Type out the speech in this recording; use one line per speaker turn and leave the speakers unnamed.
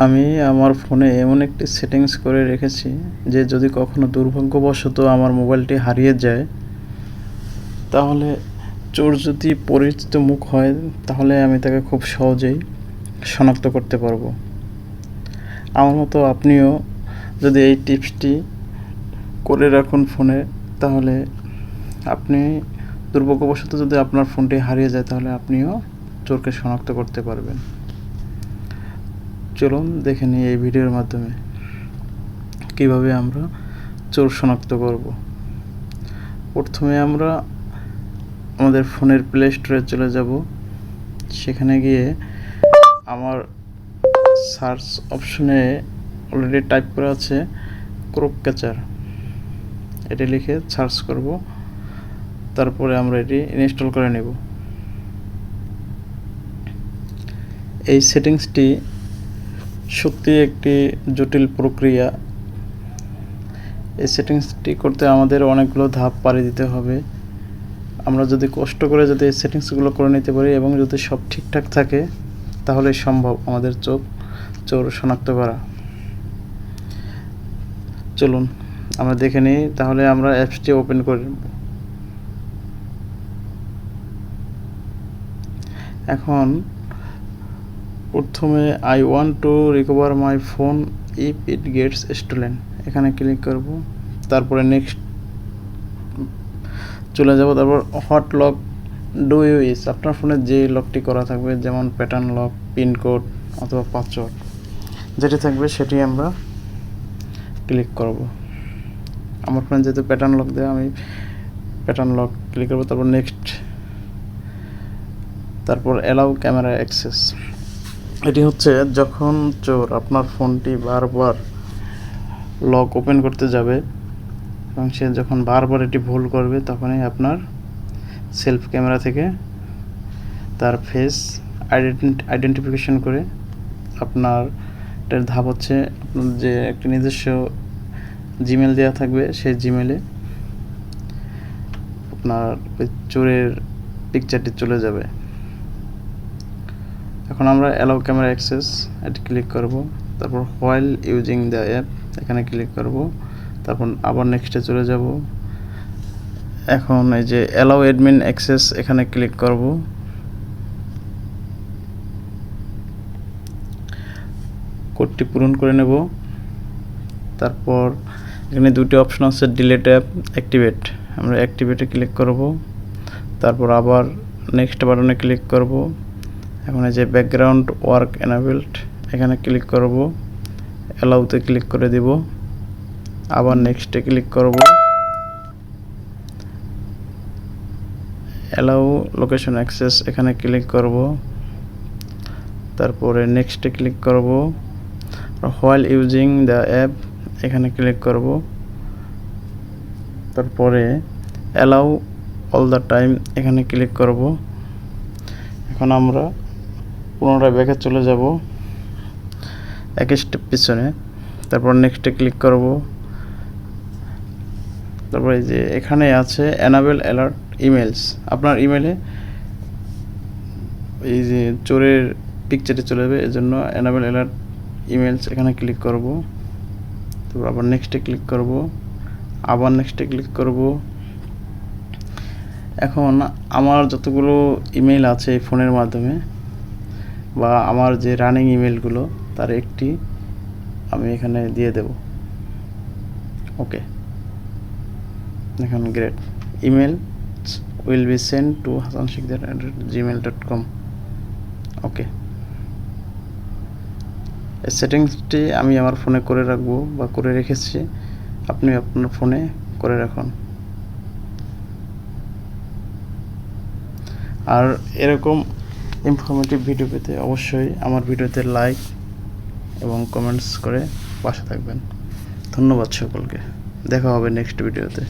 আমি আমার ফোনে এমন একটি সেটিংস করে রেখেছি যে যদি কখনো দুর্ভাগ্যবশত আমার মোবাইলটি হারিয়ে যায়, তাহলে চোর যদি পরিচিত মুখ হয় তাহলে আমি তাকে খুব সহজেই শনাক্ত করতে পারবো। আমার মতো আপনিও যদি এই টিপসটি করে রাখুন ফোনে, তাহলে আপনি দুর্ভাগ্যবশত যদি আপনার ফোনটি হারিয়ে যায় তাহলে আপনিও চোরকে শনাক্ত করতে পারবেন। চলুন দেখে নিই এই ভিডিওর মাধ্যমে কিভাবে আমরা চোর শনাক্ত করব। প্রথমে আমরা আমাদের ফোনের প্লে স্টোরে চলে যাব। সেখানে গিয়ে আমার সার্চ অপশনে অলরেডি টাইপ করা আছে ক্রোকক্যাচার, এটি লিখে সার্চ করব। তারপরে আমরা এটি ইনস্টল করে নেব। এই সেটিংসটি সত্যি একটি জটিল প্রক্রিয়া। এই সেটিংসটি করতে আমাদের অনেকগুলো ধাপ পাড়ি দিতে হবে। আমরা যদি কষ্ট করে যদি এই সেটিংসগুলো করে নিতে পারি এবং যদি সব ঠিকঠাক থাকে তাহলে সম্ভব আমাদের চোর শনাক্ত করা। চলুন আমরা দেখে নিই। তাহলে আমরা অ্যাপসটি ওপেন করে নেব। এখন প্রথমে I want to recover my phone if it gets stolen, এখানে ক্লিক করব। তারপরে নেক্সট চলে যাব। তারপর what lock do you use, আপনার ফোনে যে লকটি করা থাকবে, যেমন প্যাটার্ন লক, পিনকোড অথবা পাসওয়ার্ড যেটি থাকবে সেটি আমরা ক্লিক করব। আমার ফোনে যেহেতু প্যাটার্ন লক দেওয়া, আমি প্যাটার্ন লক ক্লিক করব। তারপর নেক্সট, তারপর অ্যালাউ ক্যামেরা অ্যাক্সেস। এটি হচ্ছে যখন চোর আপনার ফোনটি বারবার লক ওপেন করতে যাবে এবং সে যখন বারবার এটি ভুল করবে, তখনই আপনার সেলফ ক্যামেরা থেকে তার ফেস আইডেন্টিফিকেশন করে আপনার এটার ধাপ হচ্ছে আপনার যে একটি নিজস্ব জিমেল দেওয়া থাকবে, সেই জিমেলে আপনার ওই চোরের পিকচারটি চলে যাবে। এখন আমরা অ্যালাউ ক্যামেরা অ্যাক্সেস এটি ক্লিক করব। তারপর হোয়াইল ইউজিং দ্য অ্যাপ এখানে ক্লিক করব। তারপর আবার নেক্সটে চলে যাব। এখন এই যে অ্যালাউ অ্যাডমিন অ্যাক্সেস এখানে ক্লিক করব। কোডটি পূরণ করে নেব। তারপর এখানে দুটি অপশন আছে, ডিলিট অ্যাপ, অ্যাক্টিভেট। আমরা অ্যাক্টিভেটে ক্লিক করব। তারপর আবার নেক্সট বাটনে ক্লিক করব। এখন এই যে ব্যাকগ্রাউন্ড ওয়ার্ক এনাবেলড এখানে ক্লিক করব। অ্যালাউতে ক্লিক করে দিব। আবার নেক্সটে ক্লিক করব। অ্যালাউ লোকেশন অ্যাক্সেস এখানে ক্লিক করব। তারপরে নেক্সটে ক্লিক করব। হোয়াইল ইউজিং দ্য অ্যাপ এখানে ক্লিক করব। তারপরে অ্যালাউ অল দ্য টাইম এখানে ক্লিক করব। এখন আমরা পুনরায় ব্যাকে চলে যাব এক স্টেপ পিছনে। তারপর নেক্সটে ক্লিক করব। তারপরে এই যে এখানে আছে এনাবেল অ্যালার্ট ইমেলস, আপনার ইমেলে এই যে চোরের পিকচারে চলে যাবে, এজন্য এনাবেল অ্যালার্ট ইমেলস এখানে ক্লিক করব। তারপর আবার নেক্সটে ক্লিক করব। আবার নেক্সটে ক্লিক করব। এখন আমার যতগুলো ইমেল আছে এই ফোনের মাধ্যমে বা আমার যে রানিং ইমেলগুলো, তার একটি আমি এখানে দিয়ে দেব। ওকে, এখন great, email will be send to hasanshikdar@gmail.com। ওকে, এই সেটিংসটি আমি আমার ফোনে করে রাখবো বা করে রেখেছি, আপনি আপনার ফোনে করে রাখুন। আর এরকম ইনফরমেটিভ ভিডিও পেতে অবশ্যই আমার ভিডিওতে লাইক এবং কমেন্টস করে পাশে থাকবেন। ধন্যবাদ সকলকে, দেখা হবে নেক্সট ভিডিওতে।